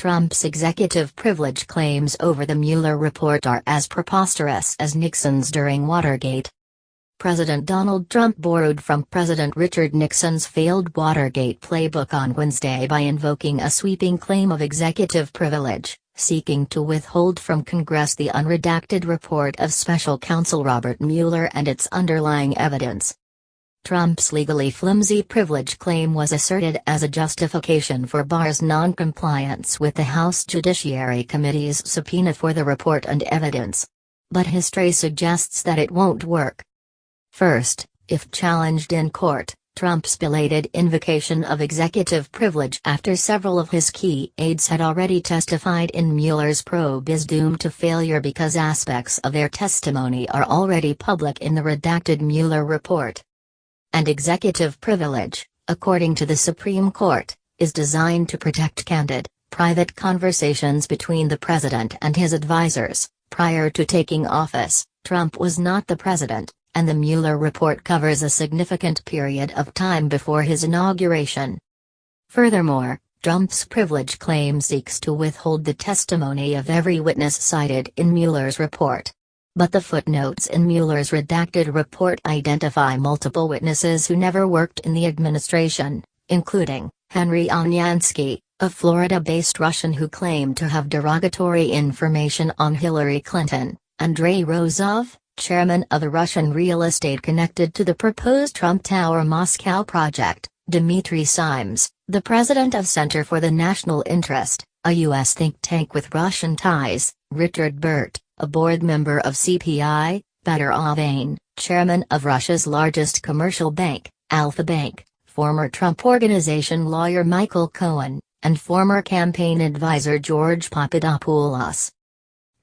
Trump's executive privilege claims over the Mueller report are as preposterous as Nixon's during Watergate. President Donald Trump borrowed from President Richard Nixon's failed Watergate playbook on Wednesday by invoking a sweeping claim of executive privilege, seeking to withhold from Congress the unredacted report of special counsel Robert Mueller and its underlying evidence. Trump's legally flimsy privilege claim was asserted as a justification for Barr's non-compliance with the House Judiciary Committee's subpoena for the report and evidence. But history suggests that it won't work. First, if challenged in court, Trump's belated invocation of executive privilege after several of his key aides had already testified in Mueller's probe is doomed to failure because aspects of their testimony are already public in the redacted Mueller report. And executive privilege, according to the Supreme Court, is designed to protect candid, private conversations between the president and his advisors. Prior to taking office, Trump was not the president, and the Mueller report covers a significant period of time before his inauguration. Furthermore, Trump's privilege claim seeks to withhold the testimony of every witness cited in Mueller's report. But the footnotes in Mueller's redacted report identify multiple witnesses who never worked in the administration, including Henry Onyansky, a Florida-based Russian who claimed to have derogatory information on Hillary Clinton, Andrei Rozov, chairman of the Russian real estate connected to the proposed Trump Tower Moscow project, Dmitry Simes, the president of Center for the National Interest, a U.S. think tank with Russian ties, Richard Burt, a board member of CPI, Badr Avain, chairman of Russia's largest commercial bank, Alfa Bank, former Trump Organization lawyer Michael Cohen, and former campaign advisor George Papadopoulos.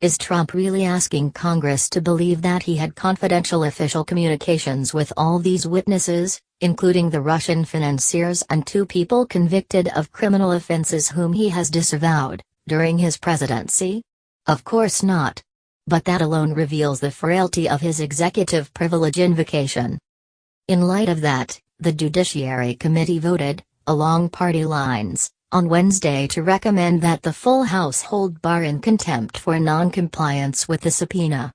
Is Trump really asking Congress to believe that he had confidential official communications with all these witnesses, including the Russian financiers and two people convicted of criminal offenses whom he has disavowed, during his presidency? Of course not. But that alone reveals the frailty of his executive privilege invocation. In light of that, the Judiciary Committee voted, along party lines, on Wednesday to recommend that the full House hold Barr in contempt for non-compliance with the subpoena.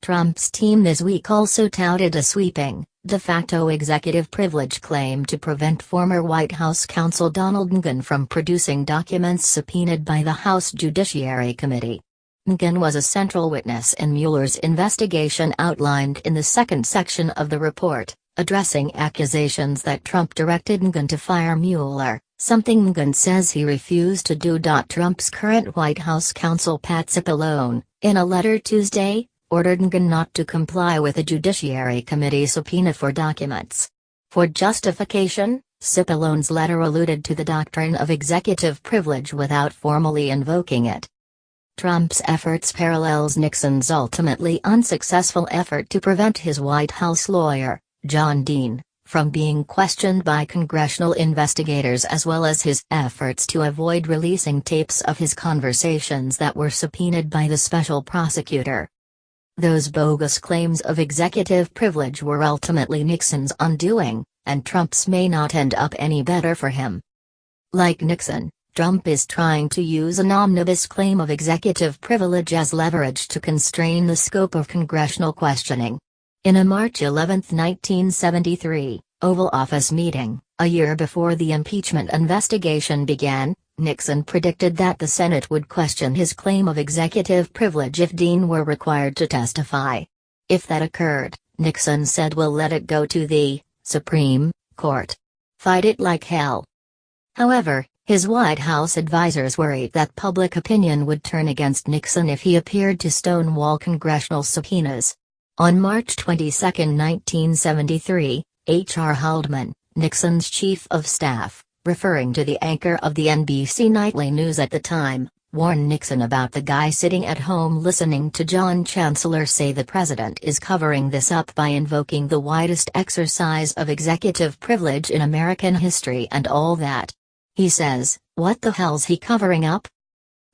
Trump's team this week also touted a sweeping, de facto executive privilege claim to prevent former White House counsel Donald Nixon from producing documents subpoenaed by the House Judiciary Committee. Nixon was a central witness in Mueller's investigation outlined in the second section of the report, addressing accusations that Trump directed Nixon to fire Mueller, something Nixon says he refused to do. Trump's current White House counsel Pat Cipollone, in a letter Tuesday, ordered Nixon not to comply with a Judiciary Committee subpoena for documents. For justification, Cipollone's letter alluded to the doctrine of executive privilege without formally invoking it. Trump's efforts parallels Nixon's ultimately unsuccessful effort to prevent his White House lawyer, John Dean, from being questioned by congressional investigators, as well as his efforts to avoid releasing tapes of his conversations that were subpoenaed by the special prosecutor. Those bogus claims of executive privilege were ultimately Nixon's undoing, and Trump's may not end up any better for him. Like Nixon, Trump is trying to use an omnibus claim of executive privilege as leverage to constrain the scope of congressional questioning. In a March 11, 1973, Oval Office meeting, a year before the impeachment investigation began, Nixon predicted that the Senate would question his claim of executive privilege if Dean were required to testify. If that occurred, Nixon said, "We'll let it go to the Supreme Court. Fight it like hell." However, his White House advisors worried that public opinion would turn against Nixon if he appeared to stonewall congressional subpoenas. On March 22, 1973, H.R. Haldeman, Nixon's chief of staff, referring to the anchor of the NBC nightly news at the time, warned Nixon about the guy sitting at home listening to John Chancellor say the president is covering this up by invoking the widest exercise of executive privilege in American history and all that. He says, "What the hell's he covering up?"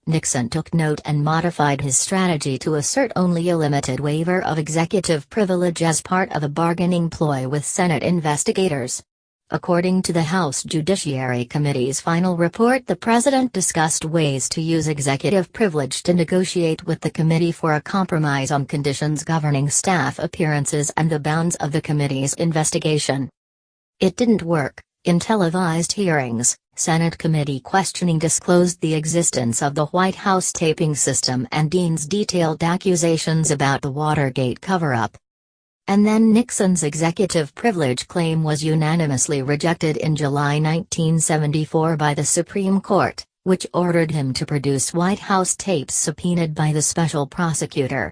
Nixon took note and modified his strategy to assert only a limited waiver of executive privilege as part of a bargaining ploy with Senate investigators. According to the House Judiciary Committee's final report, the president discussed ways to use executive privilege to negotiate with the committee for a compromise on conditions governing staff appearances and the bounds of the committee's investigation. It didn't work. In televised hearings, Senate committee questioning disclosed the existence of the White House taping system and Dean's detailed accusations about the Watergate cover-up. And then Nixon's executive privilege claim was unanimously rejected in July 1974 by the Supreme Court, which ordered him to produce White House tapes subpoenaed by the special prosecutor.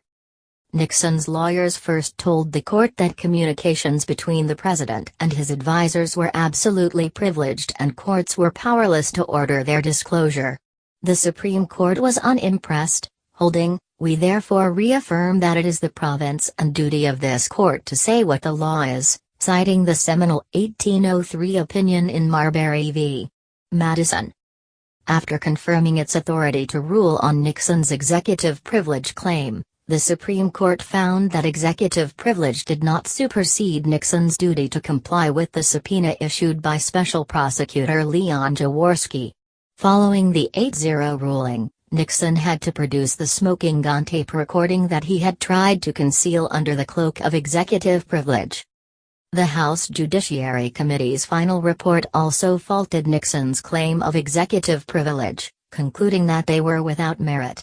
Nixon's lawyers first told the court that communications between the president and his advisors were absolutely privileged and courts were powerless to order their disclosure. The Supreme Court was unimpressed, holding, "We therefore reaffirm that it is the province and duty of this court to say what the law is," citing the seminal 1803 opinion in Marbury v. Madison. After confirming its authority to rule on Nixon's executive privilege claim, the Supreme Court found that executive privilege did not supersede Nixon's duty to comply with the subpoena issued by Special Prosecutor Leon Jaworski. Following the 8-0 ruling, Nixon had to produce the smoking gun tape recording that he had tried to conceal under the cloak of executive privilege. The House Judiciary Committee's final report also faulted Nixon's claim of executive privilege, concluding that they were without merit.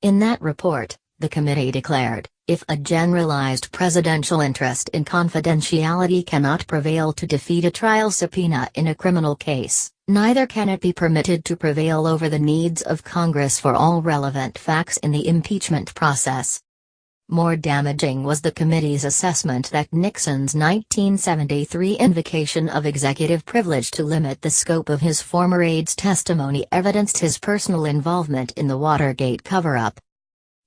In that report, the committee declared, if a generalized presidential interest in confidentiality cannot prevail to defeat a trial subpoena in a criminal case, neither can it be permitted to prevail over the needs of Congress for all relevant facts in the impeachment process. More damaging was the committee's assessment that Nixon's 1973 invocation of executive privilege to limit the scope of his former aide's testimony evidenced his personal involvement in the Watergate cover-up.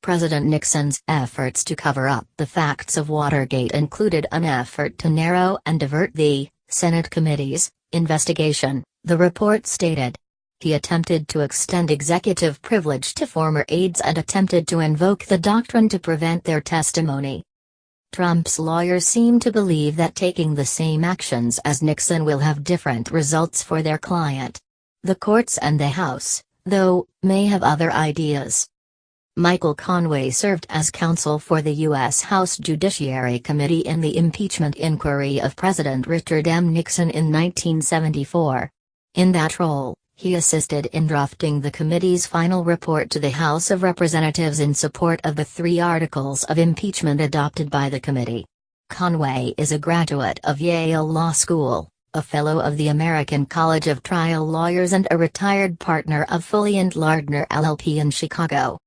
President Nixon's efforts to cover up the facts of Watergate included an effort to narrow and divert the Senate committee's investigation, the report stated. He attempted to extend executive privilege to former aides and attempted to invoke the doctrine to prevent their testimony. Trump's lawyers seem to believe that taking the same actions as Nixon will have different results for their client. The courts and the House, though, may have other ideas. Michael Conway served as counsel for the U.S. House Judiciary Committee in the impeachment inquiry of President Richard M. Nixon in 1974. In that role, he assisted in drafting the committee's final report to the House of Representatives in support of the 3 articles of impeachment adopted by the committee. Conway is a graduate of Yale Law School, a fellow of the American College of Trial Lawyers and a retired partner of Foley & Lardner LLP in Chicago.